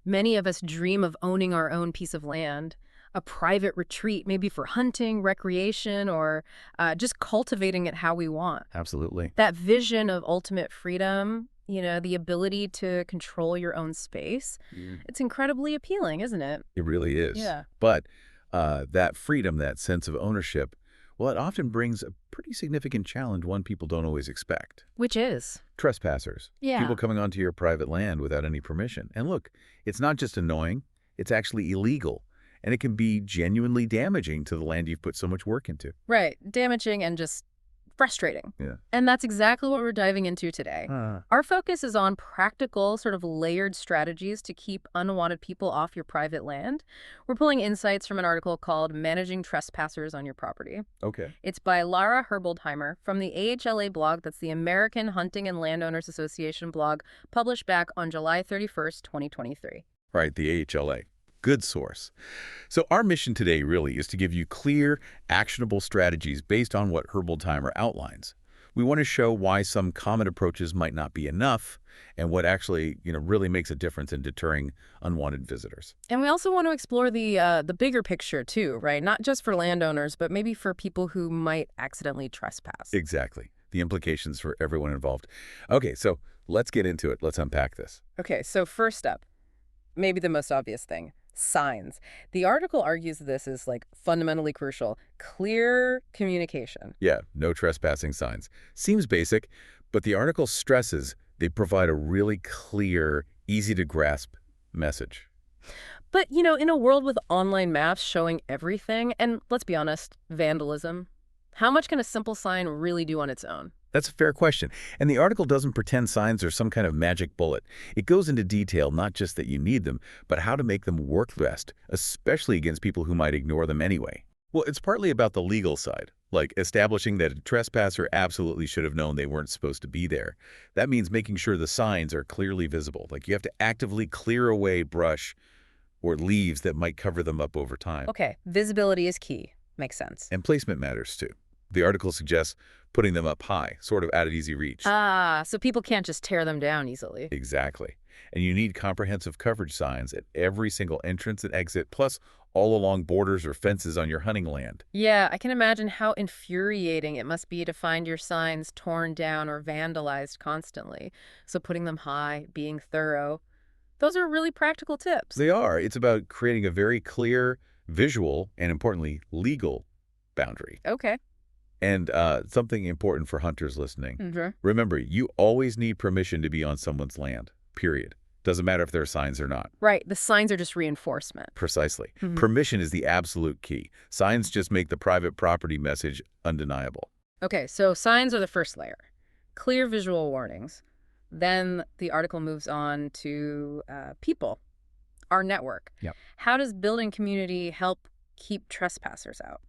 Many of us dream of owning our own piece of land, a private retreat, maybe for hunting, recreation, or just cultivating it how we want. Absolutely. That vision of ultimate freedom, the ability to control your own space, it's incredibly appealing, isn't it? It really is. Yeah. But that freedom, that sense of ownership, well, it often brings a pretty significant challenge one people don't always expect. Which is? Trespassers. Yeah. People coming onto your private land without any permission. And look, it's not just annoying, it's actually illegal. And it can be genuinely damaging to the land you've put so much work into. Right. Damaging and just frustrating. Yeah. And that's exactly what we're diving into today. Our focus is on practical, sort of layered strategies to keep unwanted people off your private land. We're pulling insights from an article called Managing Trespassers on Your Property. Okay. It's by Lara Herboldheimer from the AHLA blog, that's the American Hunting and Landowners Association blog, published back on July 31st, 2023. Right, the AHLA. Good source. So our mission today really is to give you clear, actionable strategies based on what Herboldheimer outlines. We want to show why some common approaches might not be enough and what actually, really makes a difference in deterring unwanted visitors. And we also want to explore the bigger picture too, right? Not just for landowners, but maybe for people who might accidentally trespass. Exactly. The implications for everyone involved. Okay, so let's get into it. Let's unpack this. Okay, so first up, maybe the most obvious thing. Signs. The article argues this is fundamentally crucial. Clear communication. Yeah, no trespassing signs. Seems basic, but the article stresses they provide a really clear, easy to grasp message. But, in a world with online maps showing everything, and let's be honest, vandalism, how much can a simple sign really do on its own? That's a fair question. And the article doesn't pretend signs are some kind of magic bullet. It goes into detail, not just that you need them, but how to make them work best, especially against people who might ignore them anyway. Well, it's partly about the legal side, like establishing that a trespasser absolutely should have known they weren't supposed to be there. That means making sure the signs are clearly visible. You have to actively clear away brush or leaves that might cover them up over time. Okay, visibility is key. Makes sense. And placement matters too. The article suggests putting them up high, sort of out of easy reach. So people can't just tear them down easily. Exactly. And you need comprehensive coverage signs at every single entrance and exit, plus all along borders or fences on your hunting land. Yeah, I can imagine how infuriating it must be to find your signs torn down or vandalized constantly. So putting them high, being thorough, those are really practical tips. They are. It's about creating a very clear, visual, and importantly, legal boundary. Okay. And something important for hunters listening. Mm-hmm. Remember, you always need permission to be on someone's land, period. Doesn't matter if there are signs or not. Right. The signs are just reinforcement. Precisely. Mm-hmm. Permission is the absolute key. Signs just make the private property message undeniable. Okay, so signs are the first layer. Clear visual warnings. Then the article moves on to people, our network. Yep. How does building community help keep trespassers out?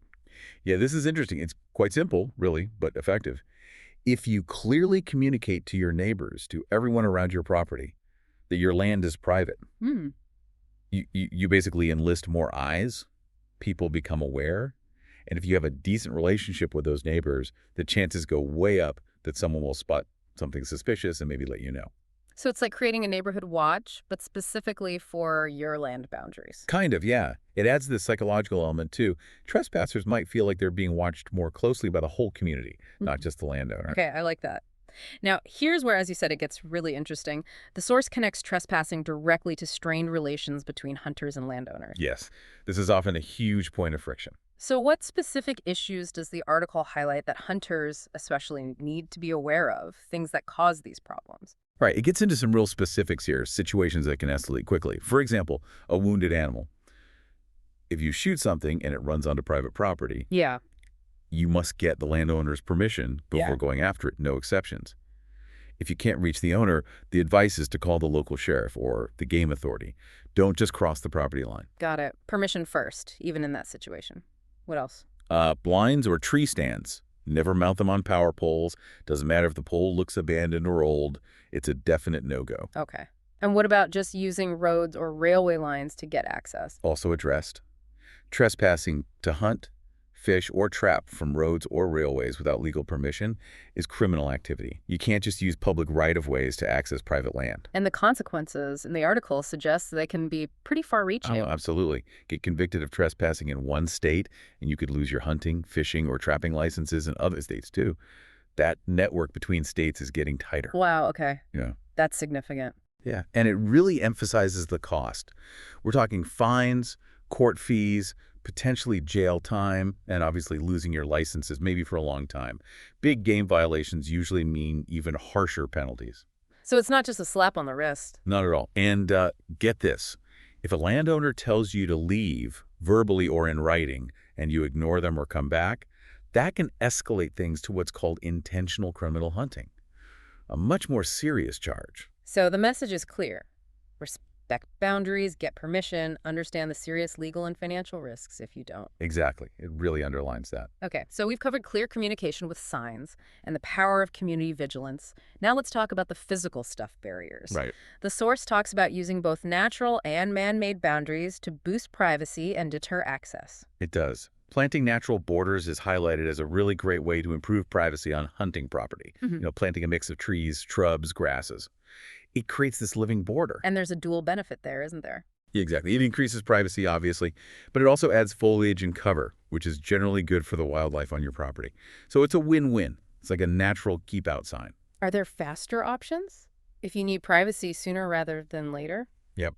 Yeah, this is interesting. It's quite simple, really, but effective. If you clearly communicate to your neighbors, to everyone around your property, that your land is private, you basically enlist more eyes, people become aware, and if you have a decent relationship with those neighbors, the chances go way up that someone will spot something suspicious and maybe let you know. So it's like creating a neighborhood watch, but specifically for your land boundaries. Kind of, yeah. It adds this psychological element, too. Trespassers might feel like they're being watched more closely by the whole community, not just the landowner. Okay, I like that. Now, here's where, as you said, it gets really interesting. The source connects trespassing directly to strained relations between hunters and landowners. Yes, this is often a huge point of friction. So what specific issues does the article highlight that hunters especially need to be aware of, things that cause these problems? Right, it gets into some real specifics here, situations that can escalate quickly. For example, a wounded animal. If you shoot something and it runs onto private property, Yeah. you must get the landowner's permission before going after it, no exceptions. If you can't reach the owner, the advice is to call the local sheriff or the game authority. Don't just cross the property line. Got it. Permission first, even in that situation. What else? Blinds or tree stands. Never mount them on power poles. Doesn't matter if the pole looks abandoned or old. It's a definite no-go. Okay. And what about just using roads or railway lines to get access? Also addressed. Trespassing to hunt, fish, or trap from roads or railways without legal permission is criminal activity. You can't just use public right-of-ways to access private land. And the consequences in the article suggest they can be pretty far-reaching. Oh, absolutely. Get convicted of trespassing in one state, and you could lose your hunting, fishing, or trapping licenses in other states, too. That network between states is getting tighter. Wow, okay. Yeah. That's significant. Yeah, and it really emphasizes the cost. We're talking fines, court fees, potentially jail time, and obviously losing your licenses, maybe for a long time. Big game violations usually mean even harsher penalties. So it's not just a slap on the wrist. Not at all. And get this. If a landowner tells you to leave, verbally or in writing, and you ignore them or come back, that can escalate things to what's called intentional criminal hunting, a much more serious charge. So the message is clear. Respect boundaries, get permission, understand the serious legal and financial risks if you don't. Exactly. It really underlines that. Okay, so we've covered clear communication with signs and the power of community vigilance. Now let's talk about the physical stuff barriers. Right. The source talks about using both natural and man-made boundaries to boost privacy and deter access. It does. Planting natural borders is highlighted as a really great way to improve privacy on hunting property. Planting a mix of trees, shrubs, grasses. It creates this living border. And there's a dual benefit there, isn't there? Exactly. It increases privacy, obviously, but it also adds foliage and cover, which is generally good for the wildlife on your property. So it's a win-win. It's like a natural keep-out sign. Are there faster options if you need privacy sooner rather than later? Yep.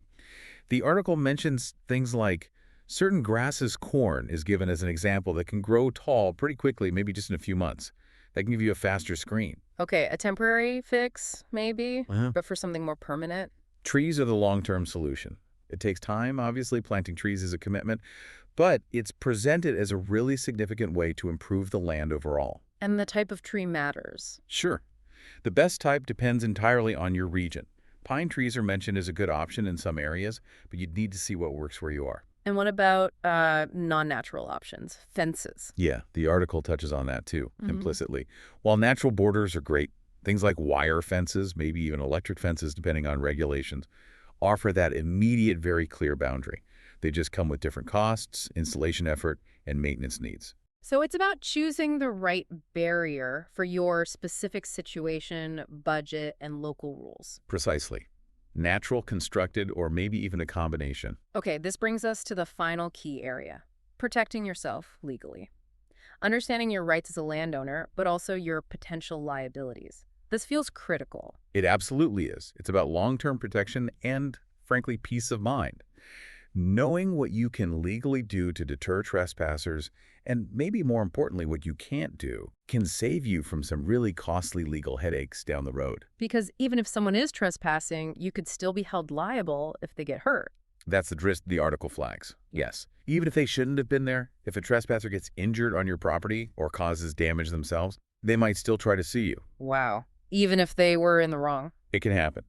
The article mentions things like certain grasses, corn is given as an example that can grow tall pretty quickly, maybe just in a few months. That can give you a faster screen. Okay, a temporary fix, maybe, but for something more permanent? Trees are the long-term solution. It takes time, obviously. Planting trees is a commitment, but it's presented as a really significant way to improve the land overall. And the type of tree matters. Sure. The best type depends entirely on your region. Pine trees are mentioned as a good option in some areas, but you'd need to see what works where you are. And what about non-natural options, fences? Yeah, the article touches on that too, implicitly. While natural borders are great, things like wire fences, maybe even electric fences, depending on regulations, offer that immediate, very clear boundary. They just come with different costs, installation effort, and maintenance needs. So it's about choosing the right barrier for your specific situation, budget, and local rules. Precisely. Natural, constructed, or maybe even a combination. Okay, this brings us to the final key area, protecting yourself legally. Understanding your rights as a landowner, but also your potential liabilities. This feels critical. It absolutely is. It's about long-term protection and, frankly, peace of mind. Knowing what you can legally do to deter trespassers, and maybe more importantly, what you can't do, can save you from some really costly legal headaches down the road. Because even if someone is trespassing, you could still be held liable if they get hurt. That's the gist the article flags. Yes. Even if they shouldn't have been there, if a trespasser gets injured on your property or causes damage themselves, they might still try to sue you. Wow. Even if they were in the wrong. It can happen.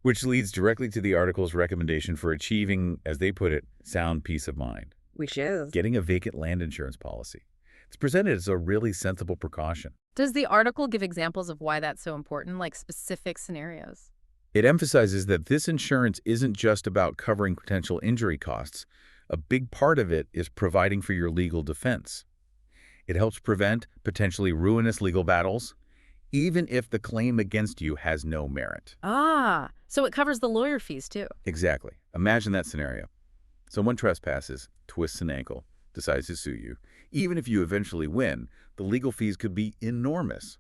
Which leads directly to the article's recommendation for achieving, as they put it, sound peace of mind. Which is? Getting a vacant land insurance policy. It's presented as a really sensible precaution. Does the article give examples of why that's so important, like specific scenarios? It emphasizes that this insurance isn't just about covering potential injury costs. A big part of it is providing for your legal defense. It helps prevent potentially ruinous legal battles, even if the claim against you has no merit. Ah, so it covers the lawyer fees too. Exactly. Imagine that scenario. Someone trespasses, twists an ankle, decides to sue you. Even if you eventually win, the legal fees could be enormous.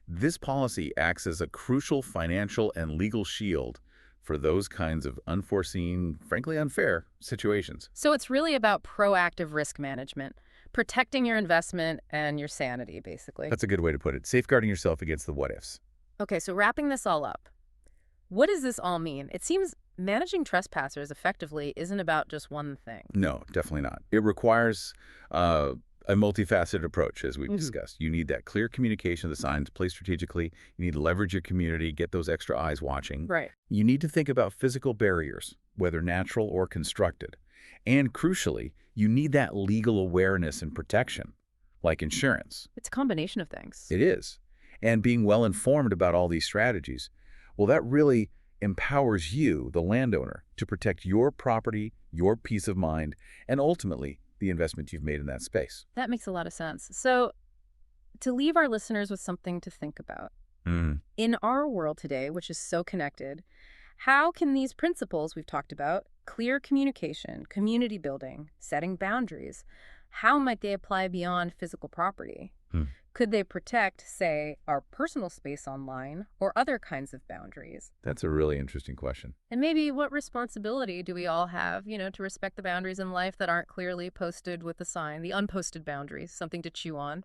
This policy acts as a crucial financial and legal shield for those kinds of unforeseen, frankly unfair, situations. So it's really about proactive risk management, protecting your investment and your sanity, basically. That's a good way to put it. Safeguarding yourself against the what-ifs. Okay, so wrapping this all up, what does this all mean? It seems managing trespassers effectively isn't about just one thing. No, definitely not. It requires a multifaceted approach, as we've discussed. You need that clear communication of the signs, play strategically. You need to leverage your community, get those extra eyes watching. Right. You need to think about physical barriers, whether natural or constructed. And crucially, you need that legal awareness and protection, like insurance. It's a combination of things. It is. And being well informed about all these strategies, well, that really empowers you, the landowner, to protect your property, your peace of mind, and ultimately the investment you've made in that space. That makes a lot of sense. So to leave our listeners with something to think about, Mm. in our world today, which is so connected, how can these principles we've talked about, clear communication, community building, setting boundaries, how might they apply beyond physical property? Hmm. Could they protect, say, our personal space online or other kinds of boundaries? That's a really interesting question. And maybe what responsibility do we all have, to respect the boundaries in life that aren't clearly posted with a sign, the unposted boundaries, something to chew on?